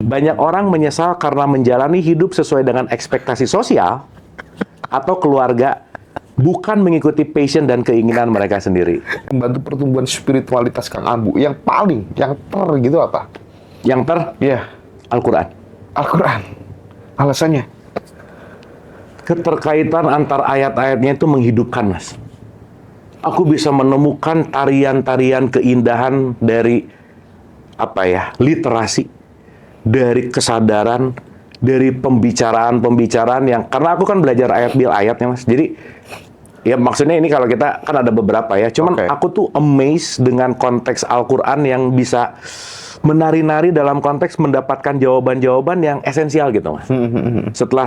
Banyak orang menyesal karena menjalani hidup sesuai dengan ekspektasi sosial atau keluarga, bukan mengikuti passion dan keinginan mereka sendiri. Membantu pertumbuhan spiritualitas Kang Abu yang gitu apa? Yang Ya, Al-Quran. Al-Quran. Alasannya? Keterkaitan antar ayat-ayatnya itu menghidupkan, Mas. Aku bisa menemukan tarian-tarian keindahan dari literasi, dari kesadaran, dari pembicaraan-pembicaraan yang, karena aku kan belajar ayat bil ayatnya, Mas. Jadi ya maksudnya ini kalau kita kan ada beberapa ya, cuman aku tuh amazed dengan konteks Al-Quran yang bisa menari-nari dalam konteks mendapatkan jawaban-jawaban yang esensial gitu, Mas. Setelah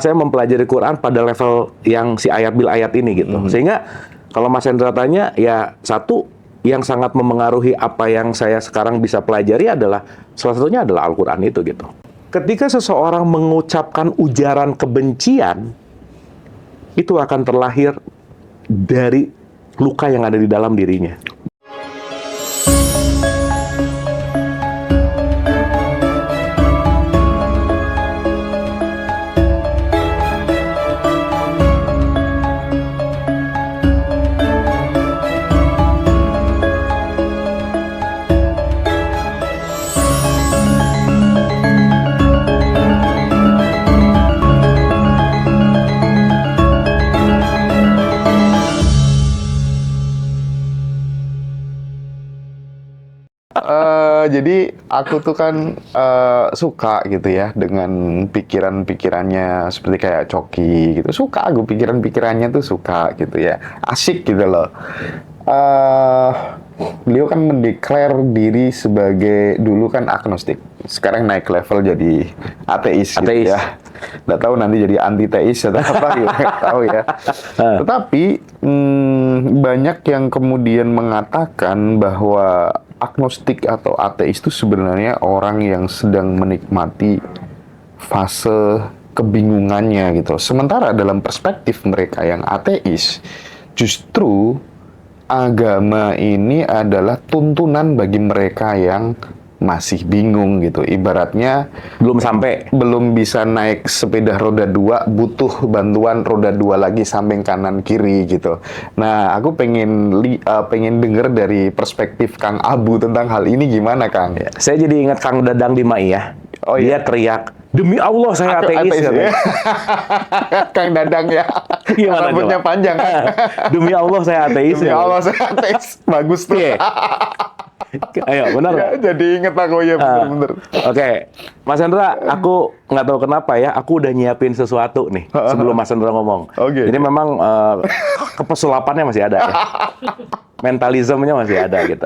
saya mempelajari Quran pada level yang si ayat bil ayat ini gitu. Sehingga kalau Mas Hendra tanya, ya satu yang sangat memengaruhi apa yang saya sekarang bisa pelajari adalah salah satunya adalah Al-Quran itu gitu. Ketika seseorang mengucapkan ujaran kebencian, itu akan terlahir dari luka yang ada di dalam dirinya. Jadi aku tuh kan suka gitu ya dengan pikiran-pikirannya seperti kayak Coki gitu. Suka aku pikiran-pikirannya tuh suka gitu ya. Asik gitu loh. Beliau kan mendeklar diri sebagai dulu kan agnostik. Sekarang naik level jadi ateis. Gitu ya. Nggak tahu nanti jadi antiteis atau apa gitu. Nggak tahu ya. Tetapi banyak yang kemudian mengatakan bahwa agnostik atau ateis itu sebenarnya orang yang sedang menikmati fase kebingungannya gitu. Sementara dalam perspektif mereka yang ateis, justru agama ini adalah tuntunan bagi mereka yang masih bingung gitu. Ibaratnya belum bisa naik sepeda roda 2, butuh bantuan roda 2 lagi samping kanan kiri gitu. Nah, aku pengen denger dari perspektif Kang Abu tentang hal ini gimana, Kang? Ya, saya jadi ingat Kang Dadang di MAI ya. Oh, dia teriak, "Demi Allah saya ateis." Ya? Kang Dadang ya. Rambutnya panjang. Demi Allah saya ateis. Demi Allah saya ateis. Bagus tuh. Ayo, benar. Ya, jadi inget aku ya bener-bener. Oke, Mas Hendra, aku nggak tahu kenapa ya, aku udah nyiapin sesuatu nih sebelum Mas Hendra ngomong. Jadi memang kepesulapannya masih ada ya. Mentalismenya masih ada gitu.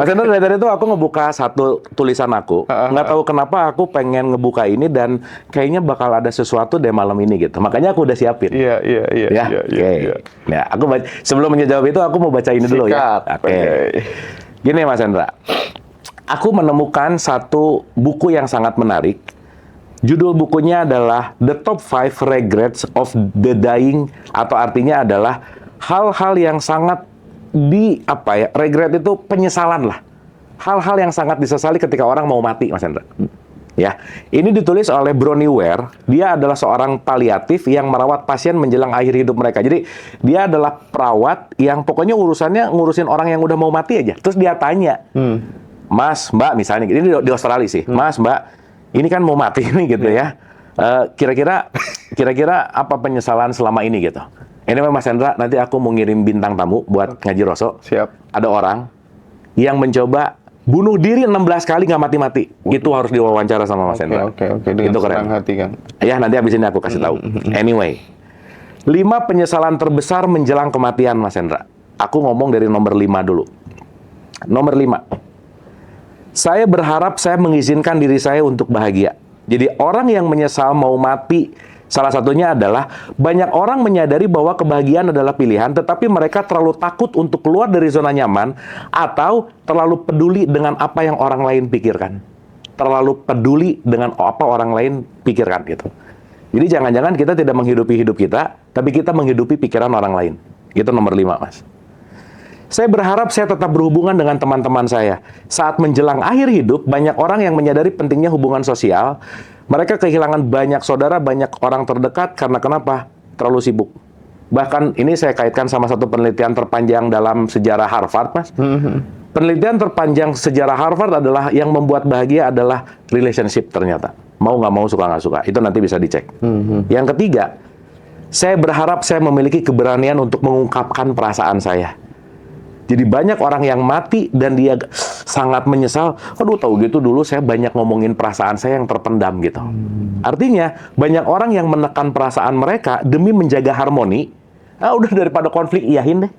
Mas Hendra, dari tadi itu aku ngebuka satu tulisan aku. Nggak tahu kenapa aku pengen ngebuka ini dan kayaknya bakal ada sesuatu deh malam ini gitu. Makanya aku udah siapin. Iya. Nah, aku sebelum menjawab itu aku mau baca ini dulu ya. Oke. Gini Mas Hendra, aku menemukan satu buku yang sangat menarik. Judul bukunya adalah The Top 5 Regrets of the Dying, atau artinya adalah hal-hal yang sangat regret itu penyesalan lah. Hal-hal yang sangat disesali ketika orang mau mati, Mas Hendra. Ya, ini ditulis oleh Bronnie Ware. Dia adalah seorang paliatif yang merawat pasien menjelang akhir hidup mereka. Jadi dia adalah perawat yang pokoknya urusannya ngurusin orang yang udah mau mati aja. Terus dia tanya, Mas, Mbak, misalnya, ini di Australia sih, Mas, Mbak, ini kan mau mati nih gitu ya. Kira-kira apa penyesalan selama ini gitu? Ini Mas Hendra, nanti aku mau ngirim bintang tamu buat ngaji Roso. Siap. Ada orang yang mencoba bunuh diri 16 kali nggak mati-mati. Itu harus diwawancara sama Mas Hendra. Oke. Dengan itu keren. senang hati, kan. Ya, nanti abis ini aku kasih tahu. Anyway, 5 penyesalan terbesar menjelang kematian, Mas Hendra. Aku ngomong dari nomor 5 dulu. Nomor 5. Saya berharap saya mengizinkan diri saya untuk bahagia. Jadi orang yang menyesal mau mati, salah satunya adalah banyak orang menyadari bahwa kebahagiaan adalah pilihan, tetapi mereka terlalu takut untuk keluar dari zona nyaman atau terlalu peduli dengan apa yang orang lain pikirkan. Terlalu peduli dengan apa orang lain pikirkan gitu. Jadi jangan-jangan kita tidak menghidupi hidup kita, tapi kita menghidupi pikiran orang lain. Itu nomor 5, Mas. Saya berharap saya tetap berhubungan dengan teman-teman saya. Saat menjelang akhir hidup, banyak orang yang menyadari pentingnya hubungan sosial. Mereka kehilangan banyak saudara, banyak orang terdekat karena kenapa? Terlalu sibuk. Bahkan ini saya kaitkan sama satu penelitian terpanjang dalam sejarah Harvard, Mas. Penelitian terpanjang sejarah Harvard adalah yang membuat bahagia adalah relationship ternyata. Mau nggak mau, suka nggak suka. Itu nanti bisa dicek. Yang ketiga, saya berharap saya memiliki keberanian untuk mengungkapkan perasaan saya. Jadi banyak orang yang mati dan dia sangat menyesal. Aduh, tahu gitu dulu saya banyak ngomongin perasaan saya yang terpendam gitu. Artinya banyak orang yang menekan perasaan mereka demi menjaga harmoni. Udah daripada konflik iyahin deh.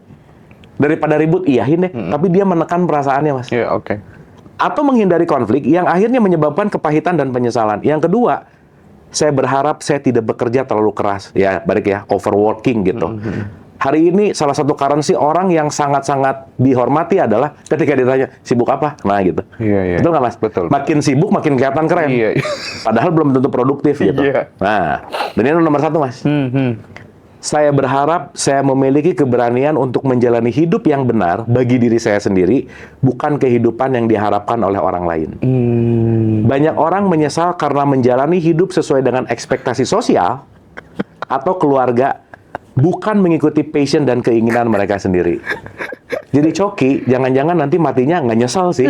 Daripada ribut iyahin deh. Tapi dia menekan perasaannya, Mas. Iya, oke. Atau menghindari konflik yang akhirnya menyebabkan kepahitan dan penyesalan. Yang kedua, saya berharap saya tidak bekerja terlalu keras. Ya, balik ya, overworking gitu. Hari ini salah satu currency orang yang sangat-sangat dihormati adalah ketika ditanya, sibuk apa? Nah gitu. Iya. Betul nggak, Mas? Betul. Makin sibuk, makin kelihatan keren. Iya. Padahal belum tentu produktif gitu. Iya. Nah, dan ini nomor satu, Mas. Saya berharap saya memiliki keberanian untuk menjalani hidup yang benar bagi diri saya sendiri, bukan kehidupan yang diharapkan oleh orang lain. Banyak orang menyesal karena menjalani hidup sesuai dengan ekspektasi sosial atau keluarga, bukan mengikuti passion dan keinginan mereka sendiri. Jadi Coki, jangan-jangan nanti matinya nggak nyesal sih.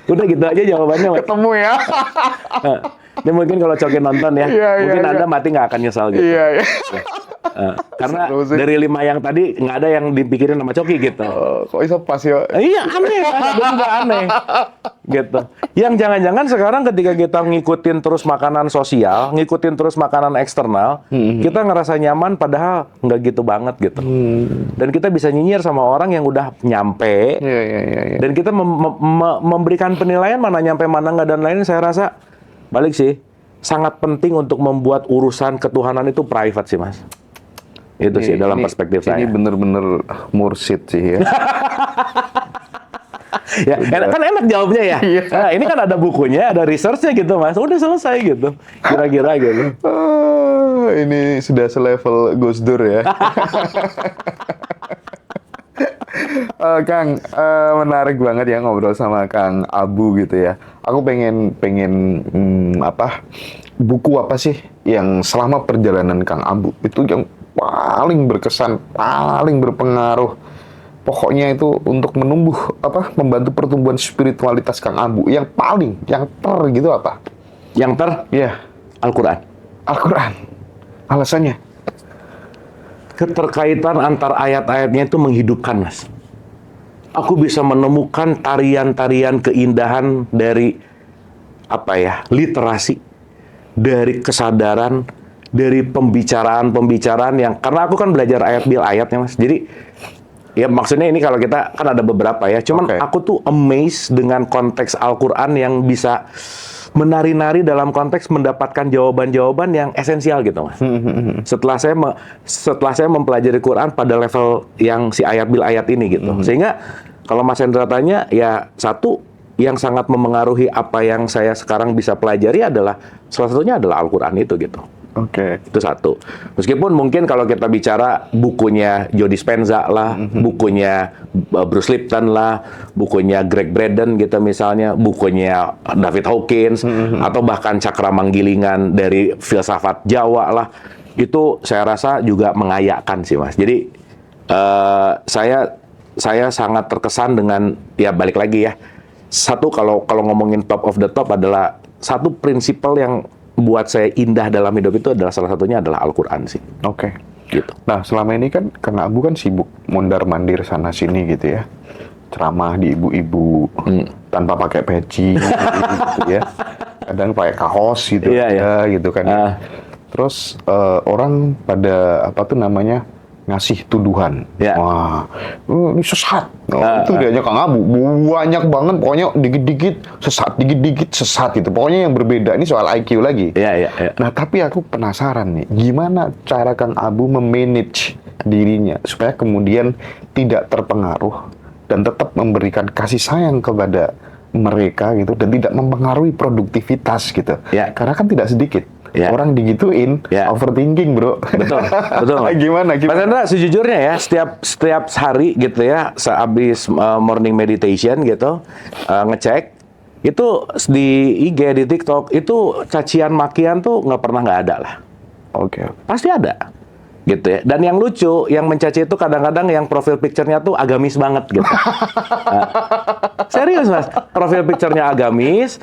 Udah gitu aja jawabannya, Mas. Ketemu ya. Ini mungkin kalau Coki nonton ya, mungkin Anda mati nggak akan nyesal gitu. Iya. Karena dari 5 yang tadi nggak ada yang dipikirin sama Coki gitu. Kok bisa pas ya? Iya, aneh. Gue juga aneh. Gitu. Yang jangan-jangan sekarang ketika kita ngikutin terus makanan sosial, ngikutin terus makanan eksternal, kita ngerasa nyaman padahal nggak gitu banget gitu. Dan kita bisa nyinyir sama orang yang udah nyampe. Iya. Dan kita memberikan penilaian mana nyampe, mana nggak, dan lain. Saya rasa balik sih, sangat penting untuk membuat urusan ketuhanan itu private sih, Mas. Itu sih dalam perspektif saya. Ini bener-bener mursyid sih ya. Ya, kan enak jawabnya ya. Nah, ini kan ada bukunya, ada research-nya gitu, Mas. Udah selesai gitu. Kira-kira gitu. Ini sudah selevel Gus Dur ya. Kang, menarik banget ya ngobrol sama Kang Abu gitu ya. Aku pengen buku apa sih yang selama perjalanan Kang Abu itu yang paling berkesan, paling berpengaruh. Pokoknya itu untuk membantu pertumbuhan spiritualitas Kang Abu. Yang gitu apa? Iya. Al-Quran. Al-Quran. Alasannya? Keterkaitan antar ayat-ayatnya itu menghidupkan, Mas. Aku bisa menemukan tarian-tarian keindahan dari literasi, dari kesadaran, dari pembicaraan yang, karena aku kan belajar ayat bil ayatnya, Mas. Jadi ya maksudnya ini kalau kita kan ada beberapa ya, cuman aku tuh amazed dengan konteks Al-Quran yang bisa menari-nari dalam konteks mendapatkan jawaban-jawaban yang esensial gitu, Mas. Setelah saya mempelajari Quran pada level yang si ayat bil ayat ini gitu. Sehingga kalau Mas Hendra tanya, ya satu yang sangat memengaruhi apa yang saya sekarang bisa pelajari adalah salah satunya adalah Al-Quran itu gitu. Itu satu. Meskipun mungkin kalau kita bicara bukunya Joe Dispenza lah, bukunya Bruce Lipton lah, bukunya Greg Braden gitu misalnya, bukunya David Hawkins, atau bahkan Cakra Manggilingan dari filsafat Jawa lah, itu saya rasa juga mengayakkan sih, Mas. Jadi saya sangat terkesan dengan, ya balik lagi ya, satu kalau ngomongin top of the top adalah satu prinsipal yang buat saya indah dalam hidup itu adalah salah satunya adalah Al-Quran sih. Gitu. Nah, selama ini kan Kang Abu kan sibuk mondar-mandir sana sini gitu ya. Ceramah di ibu-ibu tanpa pakai peci gitu ya. Kadang pakai kaos gitu gitu kan. Terus orang pada ngasih tuduhan. Wah, ini sesat. Itu dianya Kang Abu. Banyak banget, pokoknya dikit-dikit sesat gitu. Pokoknya yang berbeda. Ini soal IQ lagi. Nah, tapi aku penasaran nih, gimana cara Kang Abu memanage dirinya supaya kemudian tidak terpengaruh dan tetap memberikan kasih sayang kepada mereka gitu dan tidak mempengaruhi produktivitas gitu. Karena kan tidak sedikit Ya. Orang digituin, overthinking bro. Betul, betul. Gimana? Mas Hendra, sejujurnya ya, setiap hari gitu ya, sehabis morning meditation gitu, ngecek, itu di IG, di TikTok, itu cacian makian tuh nggak ada lah. Oke. Pasti ada. Gitu ya. Dan yang lucu, yang mencaci itu kadang-kadang yang profil picture-nya tuh agamis banget gitu. Serius Mas, profil picture-nya agamis,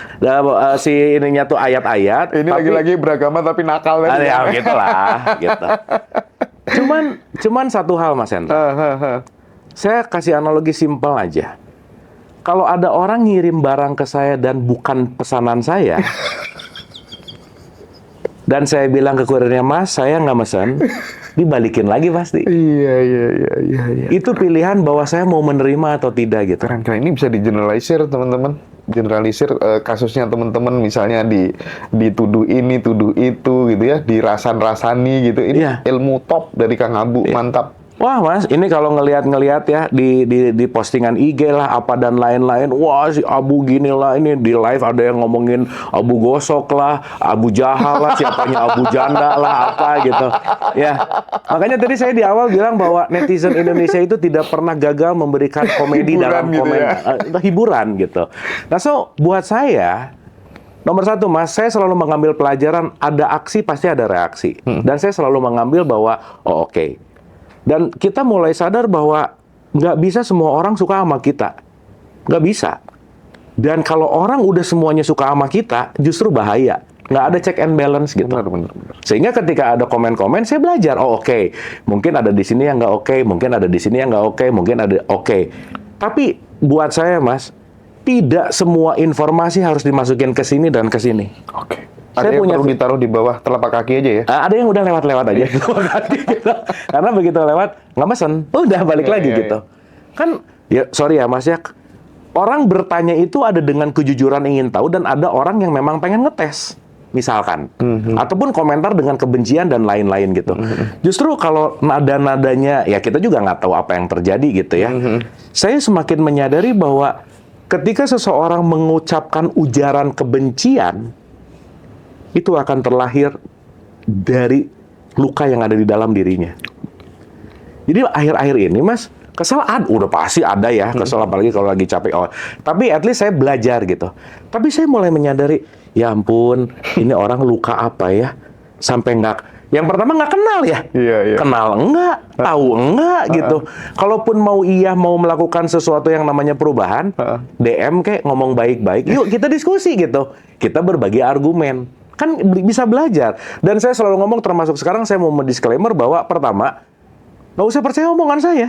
si ininya tuh ayat-ayat. Ini lagi-lagi beragama tapi nakal tadi. Ya gitulah, gitu. Cuman satu hal Mas Hendra. Saya kasih analogi simpel aja. Kalau ada orang ngirim barang ke saya dan bukan pesanan saya, dan saya bilang ke kurirnya, Mas, saya nggak mesen, dibalikin lagi pasti. Iya. Itu pilihan bahwa saya mau menerima atau tidak gitu. Keren. Ini bisa di-generalisir teman-teman. Generalisir kasusnya teman-teman, misalnya dituduh ini, tuduh itu gitu ya, dirasan-rasani gitu. Ini ilmu top dari Kang Abu, mantap. Wah Mas, ini kalau ngelihat ya di postingan IG lah apa dan lain-lain, wah si Abu gini lah, ini di live ada yang ngomongin Abu Gosok lah, Abu Jahal lah, siapanya Abu Janda lah, apa gitu. Ya, makanya tadi saya di awal bilang bahwa netizen Indonesia itu tidak pernah gagal memberikan komedi dalam hiburan gitu. Nah, so buat saya, nomor satu Mas, saya selalu mengambil pelajaran, ada aksi pasti ada reaksi. Dan saya selalu mengambil bahwa, oke. Dan kita mulai sadar bahwa nggak bisa semua orang suka sama kita. Nggak bisa. Dan kalau orang udah semuanya suka sama kita, justru bahaya. Nggak ada check and balance gitu. Benar. Sehingga ketika ada komen-komen, saya belajar. Oke. Mungkin ada di sini yang nggak oke, mungkin ada di sini yang nggak oke, mungkin ada oke. Tapi buat saya, Mas, tidak semua informasi harus dimasukin ke sini dan ke sini. Oke. Ada yang perlu ditaruh di bawah telapak kaki aja ya? Ada yang udah lewat-lewat aja. Gitu. Karena begitu lewat, nggak mesen, udah balik lagi gitu. Kan, ya sorry ya Mas ya, orang bertanya itu ada dengan kejujuran ingin tahu, dan ada orang yang memang pengen ngetes, misalkan. Ataupun komentar dengan kebencian dan lain-lain gitu. Justru kalau nada-nadanya, ya kita juga nggak tahu apa yang terjadi gitu ya. Saya semakin menyadari bahwa ketika seseorang mengucapkan ujaran kebencian, itu akan terlahir dari luka yang ada di dalam dirinya. Jadi akhir-akhir ini Mas, kesel udah pasti ada ya, kesel apalagi kalau lagi capek. Tapi at least saya belajar gitu. Tapi saya mulai menyadari, ya ampun, ini orang luka apa ya? Sampai yang pertama nggak kenal ya? Iya. Kenal enggak? Tahu enggak gitu. Kalaupun mau melakukan sesuatu yang namanya perubahan, DM kayak ngomong baik-baik, yuk kita diskusi gitu. Kita berbagi argumen. Kan bisa belajar. Dan saya selalu ngomong, termasuk sekarang saya mau disclaimer bahwa pertama, nggak usah percaya omongan saya.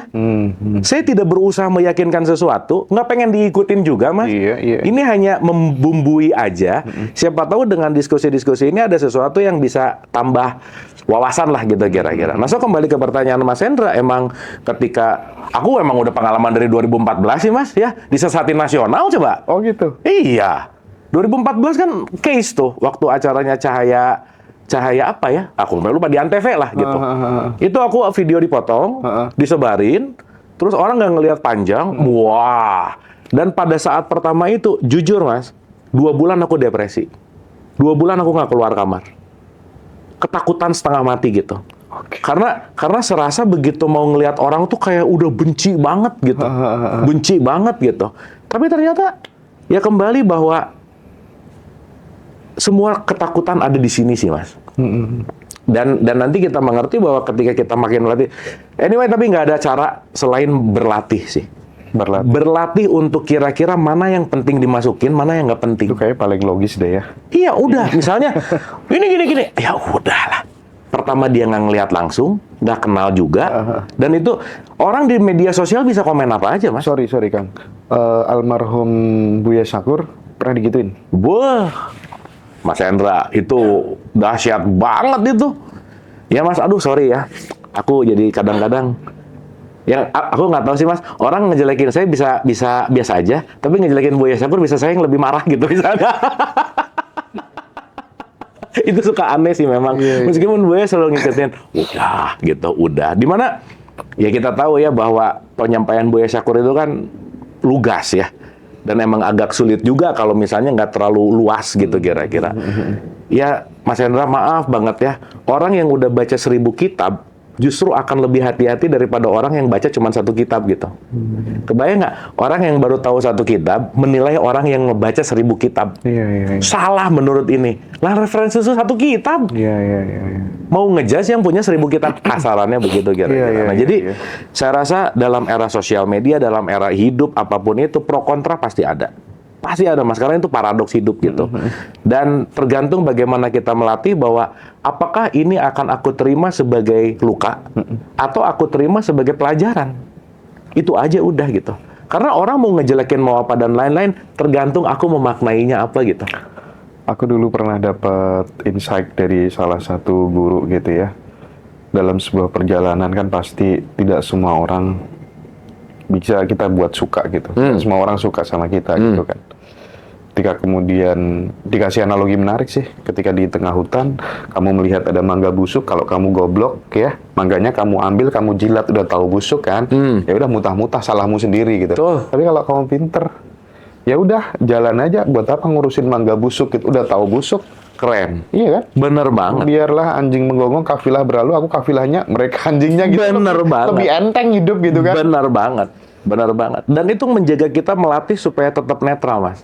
Saya tidak berusaha meyakinkan sesuatu, nggak pengen diikutin juga, Mas. Iya. Ini hanya membumbui aja. Siapa tahu dengan diskusi-diskusi ini ada sesuatu yang bisa tambah wawasan lah gitu kira-kira. Nah, so kembali ke pertanyaan Mas Hendra, emang ketika aku emang udah pengalaman dari 2014 sih, Mas, ya, disesatin nasional coba. Oh gitu? Iya. 2014 kan case tuh, waktu acaranya Cahaya apa ya? Aku lupa, di Antv lah gitu. Itu aku video dipotong, disebarin, terus orang nggak ngelihat panjang, wah. Dan pada saat pertama itu, jujur Mas, 2 bulan aku depresi. 2 bulan aku nggak keluar kamar. Ketakutan setengah mati gitu. Okay. Karena serasa begitu mau ngelihat orang tuh kayak udah benci banget gitu. Benci banget gitu. Tapi ternyata ya kembali bahwa semua ketakutan ada di sini sih, Mas. Dan nanti kita mengerti bahwa ketika kita makin berlatih, anyway, tapi nggak ada cara selain berlatih sih. Berlatih untuk kira-kira mana yang penting dimasukin, mana yang nggak penting. Itu kayak paling logis deh ya. Iya, udah. Misalnya, gini. Ya udahlah. Pertama dia nggak ngelihat langsung, nggak kenal juga. Dan itu, orang di media sosial bisa komen apa aja, Mas. Sorry Kang. Almarhum Buya Syakur pernah digituin? Wah. Mas Hendra, itu dahsyat banget itu. Ya Mas, aduh sorry ya. Aku jadi kadang-kadang, ya aku nggak tahu sih Mas, orang ngejelekin saya bisa biasa aja, tapi ngejelekin Buya Syakur bisa saya yang lebih marah gitu misalnya. Itu suka aneh sih memang. Meskipun Buya selalu ngikutin, udah. Dimana ya kita tahu ya bahwa penyampaian Buya Syakur itu kan lugas ya. Dan emang agak sulit juga kalau misalnya nggak terlalu luas gitu kira-kira. ya Mas Hendra maaf banget ya, orang yang udah baca 1000 kitab justru akan lebih hati-hati daripada orang yang baca cuma 1 kitab gitu. Kebayang nggak? Orang yang baru tahu 1 kitab menilai orang yang ngebaca 1000 kitab. Iya. Salah menurut ini. Lah referensi itu 1 kitab. Iya. Mau ngejudge yang punya 1000 kitab, kasarannya begitu kira-kira. Nah, jadi saya rasa dalam era sosial media, dalam era hidup apapun itu, pro kontra pasti ada. Pasti ada, Mas. Karena itu paradoks hidup gitu. Dan tergantung bagaimana kita melatih bahwa apakah ini akan aku terima sebagai luka atau aku terima sebagai pelajaran. Itu aja udah gitu. Karena orang mau ngejelekin mau apa dan lain-lain, tergantung aku memaknainya apa gitu. Aku dulu pernah dapat insight dari salah satu guru gitu ya. Dalam sebuah perjalanan kan pasti tidak semua orang bisa kita buat suka gitu. Semua orang suka sama kita gitu kan. Ketika kemudian dikasih analogi menarik sih, ketika di tengah hutan kamu melihat ada mangga busuk, kalau kamu goblok ya, mangganya kamu ambil, kamu jilat, udah tahu busuk kan, ya udah mutah-mutah salahmu sendiri gitu. Tapi kalau kamu pinter, ya udah jalan aja, buat apa ngurusin mangga busuk gitu, udah tahu busuk. Keren. Iya kan? Bener banget. Biarlah anjing menggonggong, kafilah berlalu, aku kafilahnya, mereka anjingnya gitu. Bener banget. Lebih enteng hidup gitu kan? Bener banget. Dan itu menjaga kita melatih supaya tetap netral, Mas.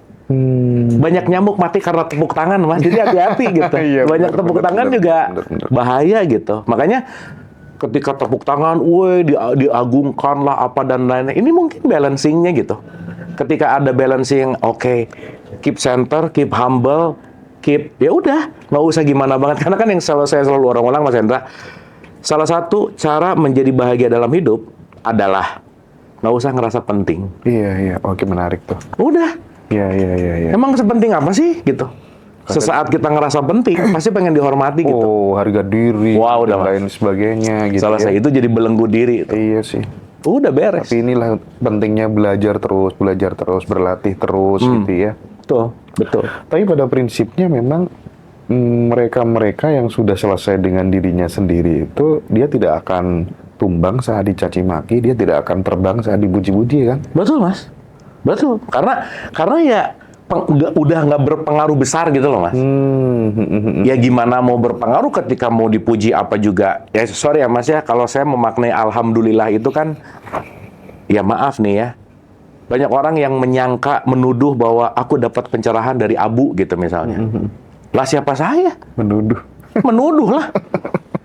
Banyak nyamuk mati karena tepuk tangan, Mas. Jadi hati-hati gitu. Iya, Banyak tepuk tangan juga bahaya gitu. Makanya ketika tepuk tangan, diagungkan lah apa dan lainnya. Ini mungkin balancingnya gitu. Ketika ada balancing, oke, keep center, keep humble, keep, ya udah, nggak usah gimana banget. Karena kan yang saya selalu orang-orang, Mas Hendra, salah satu cara menjadi bahagia dalam hidup adalah nggak usah ngerasa penting. Iya. Oke, menarik tuh. Udah. Iya. Emang sepenting apa sih gitu? Sesaat kita ngerasa penting, pasti pengen dihormati gitu. Oh, harga diri, Wow, dan lain sebagainya gitu. Salah ya. saya itu jadi belenggu diri. Iya sih. Udah beres. Tapi inilah pentingnya belajar terus, berlatih terus gitu ya. Betul. Tapi pada prinsipnya memang mereka-mereka yang sudah selesai dengan dirinya sendiri itu, dia tidak akan tumbang saat dicaci maki, dia tidak akan terbang saat dipuji-puji kan? Betul, Mas. Betul. Karena ya udah nggak berpengaruh besar gitu loh, Mas. Ya gimana mau berpengaruh ketika mau dipuji apa juga. Ya sorry ya, Mas ya, kalau saya memaknai alhamdulillah itu kan, ya maaf nih ya, banyak orang yang menuduh bahwa aku dapat pencerahan dari Abu gitu misalnya. Lah siapa saya? Menuduh lah.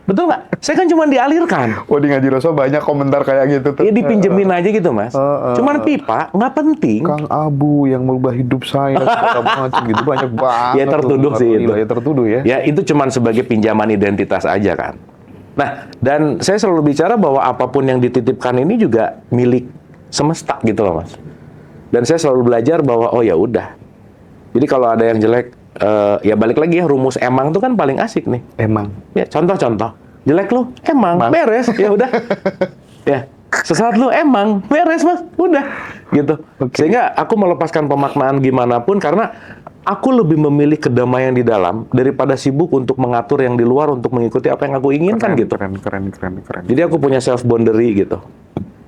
Betul nggak? Saya kan cuma dialirkan. Oh, di Ngaji Rasul banyak komentar kayak gitu tuh. Ya dipinjemin aja gitu, Mas. Cuman pipa, nggak penting. Kang Abu yang merubah hidup saya, segala macam gitu, banyak banget. Ya tertuduh tuh, sih itu. Ya tertuduh ya. Ya itu cuman sebagai pinjaman identitas aja kan. Nah, dan saya selalu bicara bahwa apapun yang dititipkan ini juga milik semesta gitu loh, Mas. Dan saya selalu belajar bahwa, oh ya udah. Jadi kalau ada yang jelek, ya balik lagi ya, rumus emang itu kan paling asik nih. Emang. Ya contoh. Jelek lu, emang. Beres, ya udah. Ya, sesaat lu emang. Beres, Mas. Udah. Gitu. Sehingga aku melepaskan pemaknaan gimana pun, karena aku lebih memilih kedamaian di dalam daripada sibuk untuk mengatur yang di luar untuk mengikuti apa yang aku inginkan gitu. Keren. Jadi aku punya self boundary gitu.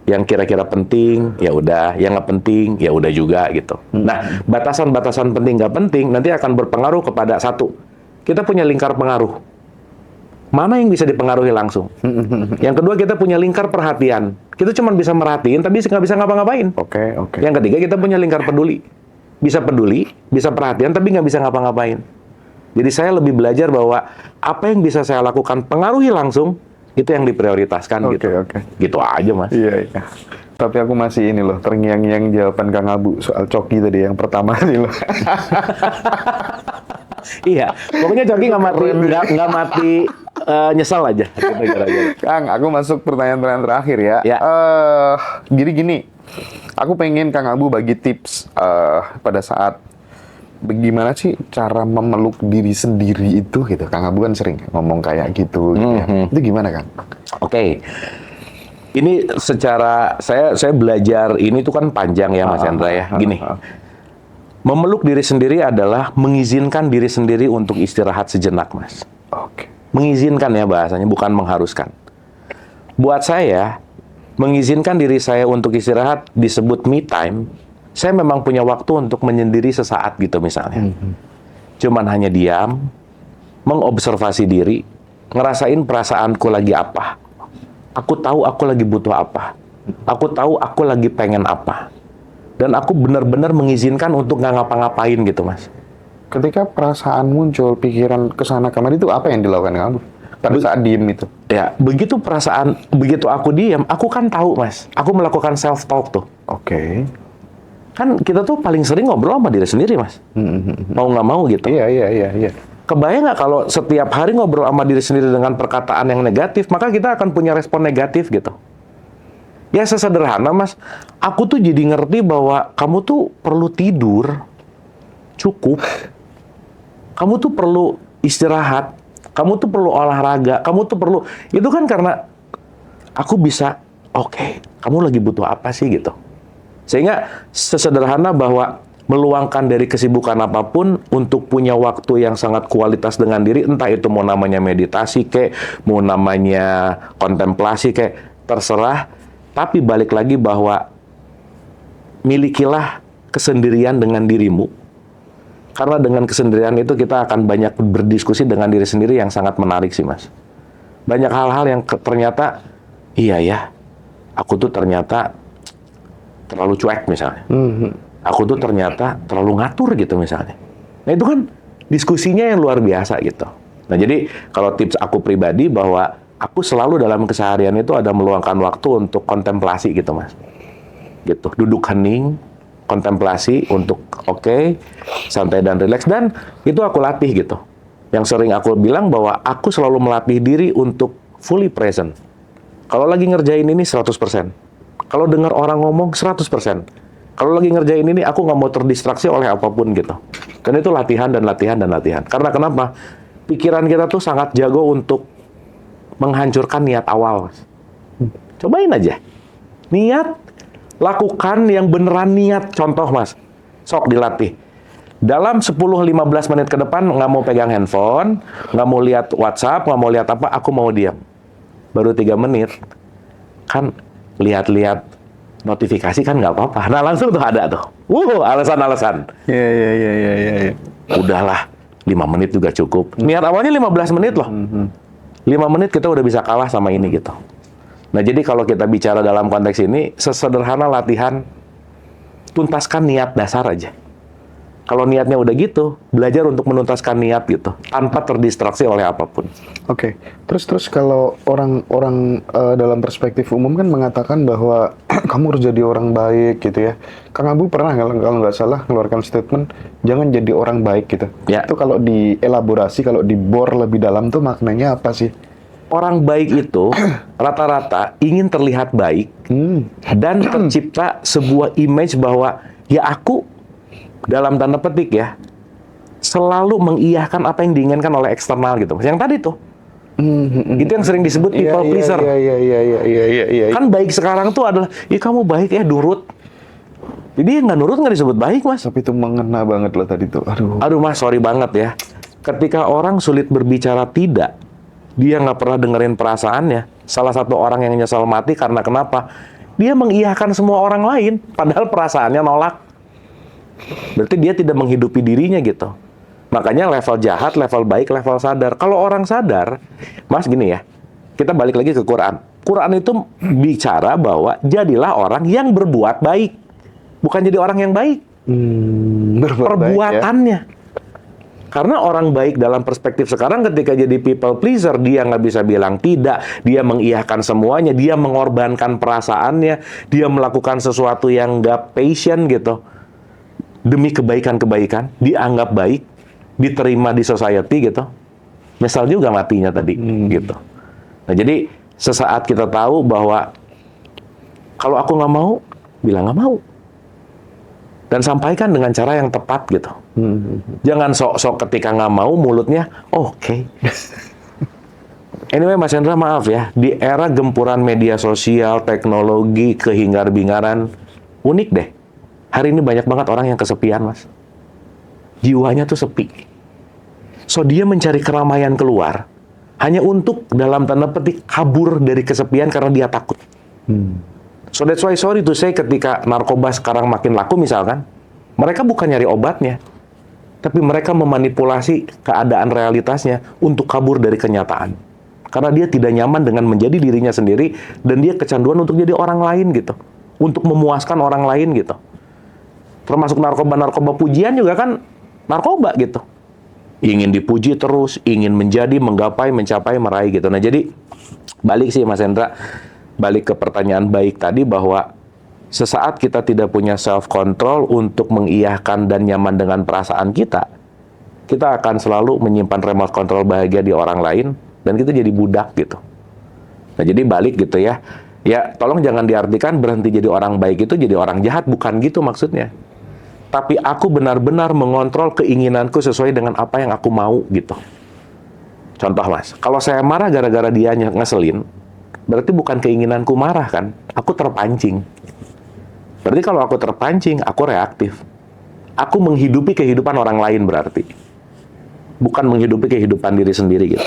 Yang kira-kira penting, ya udah. Yang nggak penting, ya udah juga gitu. Nah, batasan-batasan penting nggak penting nanti akan berpengaruh kepada satu. Kita punya lingkar pengaruh. Mana yang bisa dipengaruhi langsung? Yang kedua, kita punya lingkar perhatian. Kita cuma bisa merhatiin, tapi nggak bisa ngapa-ngapain. Oke. Yang ketiga, kita punya lingkar peduli. Bisa peduli, bisa perhatian, tapi nggak bisa ngapa-ngapain. Jadi saya lebih belajar bahwa apa yang bisa saya lakukan pengaruhi langsung, itu yang diprioritaskan gitu. Oke. Gitu aja, Mas. Iya. Tapi aku masih ini loh, terngiang-ngiang jawaban Kang Abu soal Coki tadi yang pertama nih loh. Iya, pokoknya Coki nggak mati nyesal aja. Gitu, Kang, aku masuk pertanyaan terakhir ya. Jadi gini, aku pengen Kang Abu bagi tips pada saat bagaimana sih cara memeluk diri sendiri itu gitu. Kang Abu kan sering ngomong kayak gitu. Ya. Itu gimana, Kang? Oke. Ini secara saya belajar ini tuh kan panjang ya, Mas Hendra ya. Gini. Memeluk diri sendiri adalah mengizinkan diri sendiri untuk istirahat sejenak, Mas. Oke. Mengizinkan ya bahasanya, bukan mengharuskan. Buat saya, mengizinkan diri saya untuk istirahat disebut me time. Saya memang punya waktu untuk menyendiri sesaat gitu misalnya. Cuman hanya diam, mengobservasi diri, ngerasain perasaanku lagi apa. Aku tahu aku lagi butuh apa. Aku tahu aku lagi pengen apa. Dan aku benar-benar mengizinkan untuk nggak ngapa-ngapain gitu, Mas. Ketika perasaan muncul, pikiran kesana kemari itu apa yang dilakukan kamu pada saat diem itu? Ya, begitu aku diem, aku kan tahu, Mas. Aku melakukan self-talk tuh. Oke. Kan kita tuh paling sering ngobrol sama diri sendiri, Mas. Mau nggak mau gitu. Iya. Kebayang nggak kalau setiap hari ngobrol sama diri sendiri dengan perkataan yang negatif, maka kita akan punya respon negatif gitu. Ya sesederhana, Mas. Aku tuh jadi ngerti bahwa kamu tuh perlu tidur cukup. Kamu tuh perlu istirahat. Kamu tuh perlu olahraga. Kamu tuh perlu... Itu kan karena aku bisa, oke, kamu lagi butuh apa sih gitu. Sehingga sesederhana bahwa meluangkan dari kesibukan apapun untuk punya waktu yang sangat kualitas dengan diri, entah itu mau namanya meditasi kek, mau namanya kontemplasi kek, terserah. Tapi balik lagi bahwa milikilah kesendirian dengan dirimu. Karena dengan kesendirian itu kita akan banyak berdiskusi dengan diri sendiri yang sangat menarik sih, Mas. Banyak hal-hal yang ternyata, iya ya, aku tuh ternyata terlalu cuek misalnya. Aku tuh ternyata terlalu ngatur gitu misalnya. Nah itu kan diskusinya yang luar biasa gitu. Nah jadi kalau tips aku pribadi bahwa aku selalu dalam keseharian itu ada meluangkan waktu untuk kontemplasi gitu, Mas. Gitu, duduk hening, kontemplasi untuk santai dan rileks, dan itu aku latih gitu. Yang sering aku bilang bahwa aku selalu melatih diri untuk fully present. Kalau lagi ngerjain ini 100%. Kalau dengar orang ngomong 100%. Kalau lagi ngerjain ini aku nggak mau terdistraksi oleh apapun gitu. Karena itu latihan dan latihan dan latihan. Karena kenapa? Pikiran kita tuh sangat jago untuk menghancurkan niat awal, Mas. Cobain aja. Niat, lakukan yang beneran niat. Contoh, Mas. Sok dilatih. Dalam 10-15 menit ke depan, nggak mau pegang handphone, nggak mau lihat WhatsApp, nggak mau lihat apa, aku mau diam. Baru 3 menit, kan lihat-lihat notifikasi kan nggak apa-apa. Nah, langsung tuh ada tuh. Alasan-alasan. Iya. Udahlah, 5 menit juga cukup. Niat awalnya 15 menit loh. 5 menit kita udah bisa kalah sama ini gitu. Nah, jadi kalau kita bicara dalam konteks ini, sesederhana latihan, tuntaskan niat dasar aja. Kalau niatnya udah gitu, belajar untuk menuntaskan niat gitu, tanpa terdistraksi oleh apapun. Oke. Terus kalau orang-orang dalam perspektif umum kan mengatakan bahwa kamu harus jadi orang baik gitu ya. Kang Abu pernah kalau nggak salah mengeluarkan statement, jangan jadi orang baik gitu. Ya. Itu kalau dielaborasi, kalau dibor lebih dalam tuh maknanya apa sih? Orang baik itu rata-rata ingin terlihat baik dan tercipta sebuah image bahwa ya aku dalam tanda petik ya selalu mengiyahkan apa yang diinginkan oleh eksternal gitu. Yang tadi tuh itu yang sering disebut people pleaser. Iya. Kan baik sekarang tuh adalah kamu baik ya, nurut. Jadi nggak nurut nggak disebut baik, Mas. Tapi itu mengena banget loh tadi tuh. Aduh, Mas, sorry banget ya. Ketika orang sulit berbicara tidak, dia nggak pernah dengerin perasaannya. Salah satu orang yang nyesal mati karena kenapa? Dia mengiyahkan semua orang lain, padahal perasaannya nolak. Berarti dia tidak menghidupi dirinya gitu. Makanya level jahat, level baik, level sadar. Kalau orang sadar, Mas gini ya, kita balik lagi ke Quran. Quran itu bicara bahwa jadilah orang yang berbuat baik. Bukan jadi orang yang baik. Perbuatannya. Baik, ya? Karena orang baik dalam perspektif sekarang ketika jadi people pleaser, dia nggak bisa bilang tidak, dia mengiyahkan semuanya, dia mengorbankan perasaannya, dia melakukan sesuatu yang nggak passion gitu. Demi kebaikan-kebaikan, dianggap baik, diterima di society gitu. Misal juga matinya tadi gitu. Nah jadi sesaat kita tahu bahwa kalau aku nggak mau, bilang nggak mau. Dan sampaikan dengan cara yang tepat gitu. Jangan sok-sok ketika nggak mau mulutnya, oke. Anyway, Mas Hendra, maaf ya, di era gempuran media sosial, teknologi, kehingar-bingaran, unik deh. Hari ini banyak banget orang yang kesepian, Mas. Jiwanya tuh sepi. So, dia mencari keramaian keluar, hanya untuk, dalam tanda petik, kabur dari kesepian karena dia takut. So, that's why, sorry to say, ketika narkoba sekarang makin laku misalkan, mereka bukan nyari obatnya. Tapi mereka memanipulasi keadaan realitasnya untuk kabur dari kenyataan. Karena dia tidak nyaman dengan menjadi dirinya sendiri dan dia kecanduan untuk jadi orang lain gitu. Untuk memuaskan orang lain gitu. Termasuk narkoba-narkoba pujian juga kan narkoba gitu. Ingin dipuji terus, ingin menjadi, menggapai, mencapai, meraih gitu. Nah jadi balik sih Mas Hendra, balik ke pertanyaan baik tadi bahwa sesaat kita tidak punya self-control untuk mengiyahkan dan nyaman dengan perasaan kita akan selalu menyimpan remote control bahagia di orang lain, dan kita jadi budak gitu. Nah jadi balik gitu ya. Ya tolong jangan diartikan berhenti jadi orang baik itu jadi orang jahat, bukan gitu maksudnya. Tapi aku benar-benar mengontrol keinginanku sesuai dengan apa yang aku mau gitu. Contoh Mas, kalau saya marah gara-gara dia ngeselin, berarti bukan keinginanku marah kan? Aku terpancing. Berarti kalau aku terpancing, aku reaktif. Aku menghidupi kehidupan orang lain berarti. Bukan menghidupi kehidupan diri sendiri gitu.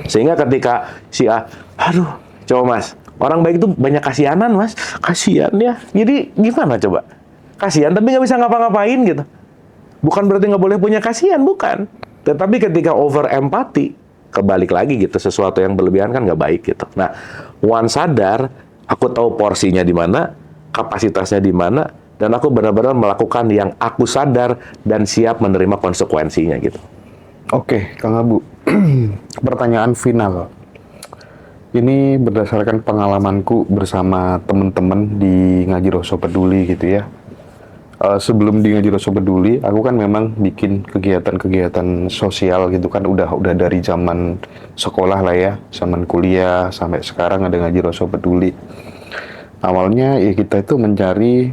Sehingga ketika si A, aduh, coba Mas, orang baik itu banyak kasihanan Mas, kasihan ya. Jadi gimana coba? Kasihan tapi nggak bisa ngapa-ngapain gitu. Bukan berarti nggak boleh punya kasihan, bukan. Tetapi ketika over empati, kebalik lagi gitu, sesuatu yang berlebihan kan nggak baik gitu. Nah, once sadar, aku tahu porsinya di mana, kapasitasnya di mana, dan aku benar-benar melakukan yang aku sadar dan siap menerima konsekuensinya gitu. Oke, Kang Abu. Pertanyaan final. Ini berdasarkan pengalamanku bersama teman-teman di Ngaji Rasa Peduli gitu ya. Sebelum di Ngaji Rasa Peduli, aku kan memang bikin kegiatan-kegiatan sosial gitu kan, udah dari zaman sekolah lah ya, zaman kuliah sampai sekarang ada Ngaji Rasa Peduli. Awalnya ya kita itu mencari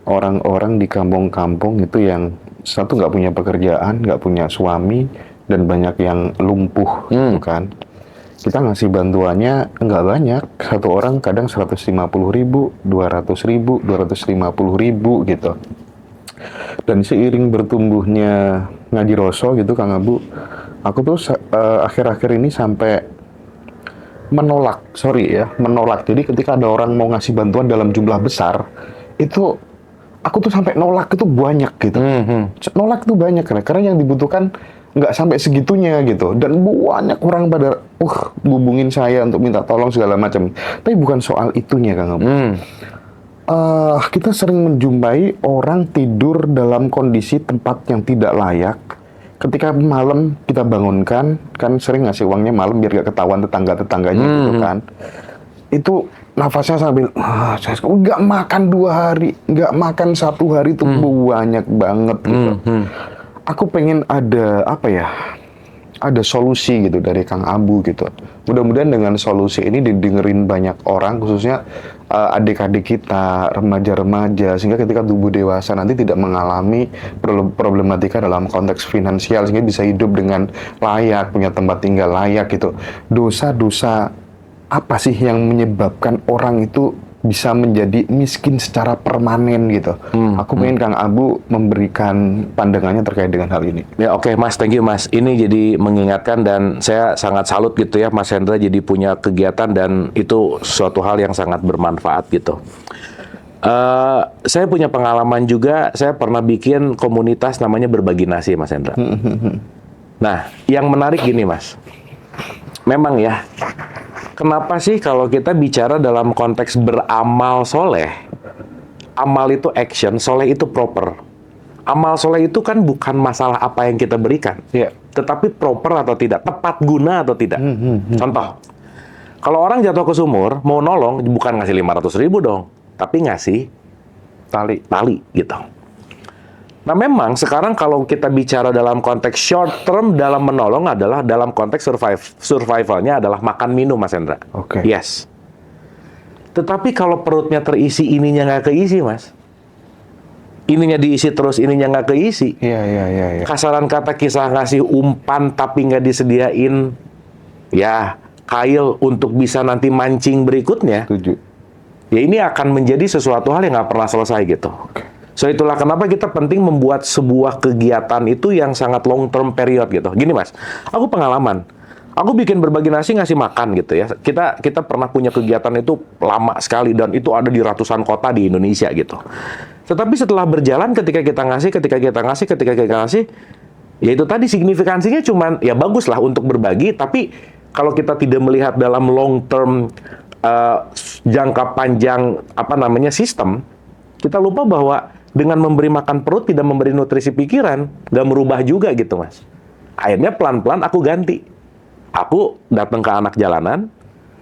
orang-orang di kampung-kampung itu yang satu nggak punya pekerjaan, nggak punya suami, dan banyak yang lumpuh gitu kan. Kita ngasih bantuannya nggak banyak, satu orang kadang 150.000, 200.000, 250.000 gitu. Dan seiring bertumbuhnya Ngaji Rasa gitu Kang Abu, aku tuh akhir-akhir ini sampai menolak. Jadi ketika ada orang mau ngasih bantuan dalam jumlah besar, itu aku tuh sampai nolak itu banyak gitu. Nolak itu banyak karena yang dibutuhkan nggak sampai segitunya gitu. Dan banyak orang pada hubungin saya untuk minta tolong segala macam. Tapi bukan soal itunya Kang Abu. Kita sering menjumpai orang tidur dalam kondisi tempat yang tidak layak. Ketika malam kita bangunkan, kan sering ngasih uangnya malam biar gak ketahuan tetangga-tetangganya gitu kan. Itu nafasnya sambil, saya nggak makan 2 hari, nggak makan 1 hari itu banyak banget gitu. Aku pengen ada ada solusi gitu dari Kang Abu gitu. Mudah-mudahan dengan solusi ini didengerin banyak orang, khususnya adik-adik kita, remaja-remaja, sehingga ketika tubuh dewasa nanti tidak mengalami problematika dalam konteks finansial, sehingga bisa hidup dengan layak, punya tempat tinggal layak gitu. Dosa-dosa apa sih yang menyebabkan orang itu bisa menjadi miskin secara permanen gitu. Aku pengen Kang Abu memberikan pandangannya terkait dengan hal ini. Ya oke, Mas, thank you Mas. Ini jadi mengingatkan dan saya sangat salut gitu ya Mas Hendra jadi punya kegiatan dan itu suatu hal yang sangat bermanfaat gitu. Saya punya pengalaman juga, saya pernah bikin komunitas namanya Berbagi Nasi Mas Hendra. Nah, yang menarik gini Mas. Memang ya, kenapa sih kalau kita bicara dalam konteks beramal soleh, amal itu action, soleh itu proper. Amal soleh itu kan bukan masalah apa yang kita berikan, tetapi proper atau tidak, tepat guna atau tidak. Contoh, kalau orang jatuh ke sumur, mau nolong, bukan ngasih 500.000 dong, tapi ngasih tali gitu. Nah memang sekarang kalau kita bicara dalam konteks short term dalam menolong adalah dalam konteks survivalnya adalah makan minum Mas Hendra. Oke. Yes. Tetapi kalau perutnya terisi, ininya nggak keisi Mas. Ininya diisi terus, ininya nggak keisi. Iya. Kasaran kata kisah ngasih umpan tapi nggak disediain ya kail untuk bisa nanti mancing berikutnya. Setuju. Ya ini akan menjadi sesuatu hal yang nggak pernah selesai gitu. So itulah kenapa kita penting membuat sebuah kegiatan itu yang sangat long term period gitu. Gini Mas, aku pengalaman. Aku bikin Berbagi Nasi ngasih makan gitu ya. Kita pernah punya kegiatan itu lama sekali dan itu ada di ratusan kota di Indonesia gitu. Tetapi setelah berjalan ketika kita ngasih, Ya itu tadi signifikansinya cuman ya bagus lah untuk berbagi, tapi kalau kita tidak melihat dalam long term jangka panjang sistem, kita lupa bahwa dengan memberi makan perut tidak memberi nutrisi pikiran, nggak merubah juga gitu Mas. Akhirnya pelan-pelan aku ganti. Aku datang ke anak jalanan.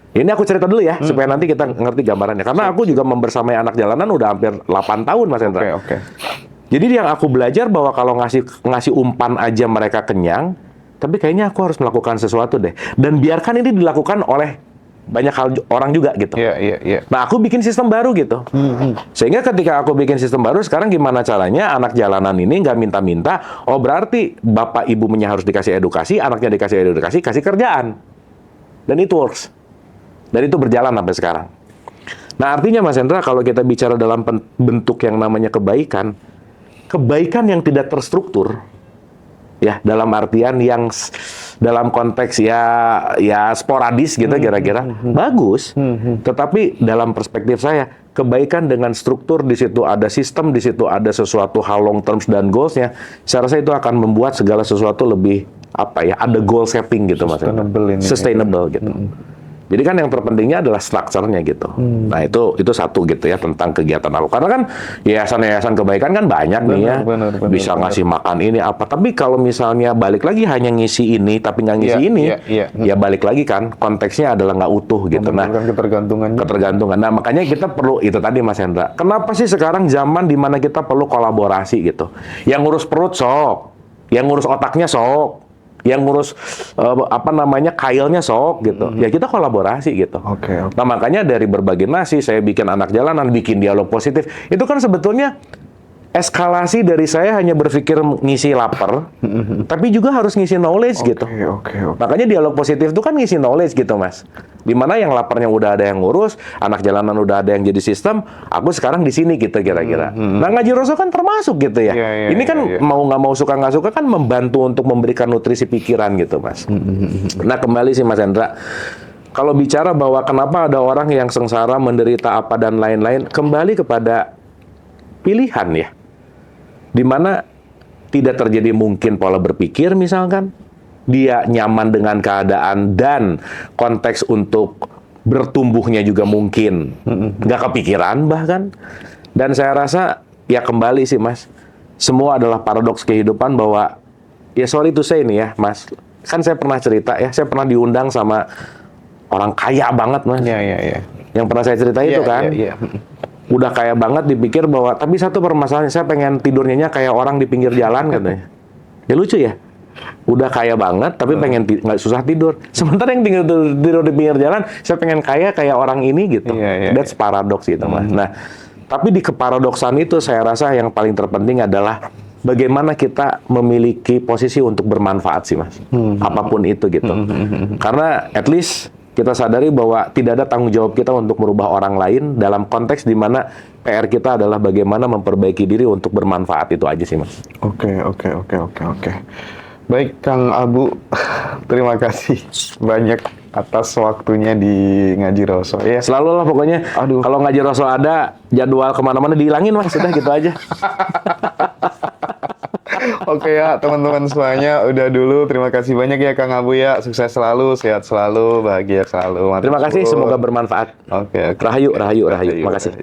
Ini aku cerita dulu ya, supaya nanti kita ngerti gambarannya. Karena aku juga membersamai anak jalanan udah hampir 8 tahun Mas Hendra. Oke. Jadi yang aku belajar bahwa kalau ngasih umpan aja mereka kenyang, tapi kayaknya aku harus melakukan sesuatu deh. Dan biarkan ini dilakukan oleh banyak orang juga gitu. Iya. Nah, aku bikin sistem baru gitu. Sehingga ketika aku bikin sistem baru, sekarang gimana caranya anak jalanan ini nggak minta-minta, oh berarti bapak ibunya harus dikasih edukasi, anaknya dikasih edukasi, kasih kerjaan. Dan itu works. Dan itu berjalan sampai sekarang. Nah, artinya Mas Hendra, kalau kita bicara dalam bentuk yang namanya kebaikan yang tidak terstruktur, ya dalam artian yang dalam konteks ya sporadis gitu kira-kira bagus, tetapi dalam perspektif saya kebaikan dengan struktur, di situ ada sistem, di situ ada sesuatu hal long terms dan goalsnya, saya rasa itu akan membuat segala sesuatu lebih ada goal setting gitu Mas. Sustainable gitu. Jadi kan yang terpentingnya adalah strukturnya gitu. Nah itu satu gitu ya tentang kegiatan aku. Karena kan yayasan-yayasan kebaikan kan banyak nih ya. Bisa ngasih makan ini apa. Tapi kalau misalnya balik lagi hanya ngisi ini tapi nggak ngisi ini, ya balik lagi kan konteksnya adalah nggak utuh gitu. Nah ketergantungan. Nah makanya kita perlu itu tadi Mas Hendra. Kenapa sih sekarang zaman dimana kita perlu kolaborasi gitu? Yang ngurus perut sok, yang ngurus otaknya sok, yang ngurus kailnya sok gitu. Ya kita kolaborasi gitu. Oke. Nah makanya dari berbagi nasi, saya bikin anak jalanan, bikin dialog positif. Itu kan sebetulnya eskalasi dari saya hanya berpikir ngisi lapar, tapi juga harus ngisi knowledge gitu. Oke. Makanya dialog positif itu kan ngisi knowledge gitu Mas. Dimana yang laparnya udah ada yang ngurus, anak jalanan udah ada yang jadi sistem, aku sekarang di sini gitu kira-kira. Nah ngaji Rasul kan termasuk gitu ya. Ini kan mau nggak mau suka nggak suka kan membantu untuk memberikan nutrisi pikiran gitu Mas. Nah kembali sih Mas Hendra, kalau bicara bahwa kenapa ada orang yang sengsara, menderita apa dan lain-lain, kembali kepada pilihan ya. Di mana tidak terjadi mungkin pola berpikir misalkan, dia nyaman dengan keadaan dan konteks untuk bertumbuhnya juga mungkin nggak kepikiran bahkan. Dan saya rasa ya kembali sih Mas, semua adalah paradoks kehidupan bahwa ya sorry to say nih ya Mas, kan saya pernah cerita ya, saya pernah diundang sama orang kaya banget Mas. Iya. Yang pernah saya cerita itu kan. Udah kaya banget, dipikir bahwa tapi satu permasalahannya, saya pengen tidurnya kayak orang di pinggir jalan katanya. Ya lucu ya. Udah kaya banget tapi pengen nggak susah tidur. Sementara yang tidur di pinggir jalan, saya pengen kaya kayak orang ini gitu. That's paradoks gitu Mas. Nah, tapi di keparadoksan itu saya rasa yang paling terpenting adalah bagaimana kita memiliki posisi untuk bermanfaat sih Mas. Apapun itu gitu. Karena at least kita sadari bahwa tidak ada tanggung jawab kita untuk merubah orang lain dalam konteks di mana PR kita adalah bagaimana memperbaiki diri untuk bermanfaat. Itu aja sih Mas. Oke. Baik Kang Abu, terima kasih banyak atas waktunya di Ngaji Rasul ya. Selalu lah pokoknya. Kalau Ngaji Rasul ada jadwal kemana-mana dihilangin Mas, sudah gitu aja. Oke ya teman-teman semuanya, udah dulu. Terima kasih banyak ya Kang Abu ya. Sukses selalu, sehat selalu, bahagia selalu. Terima kasih, semoga bermanfaat. Oke. Rahayu. Terima kasih.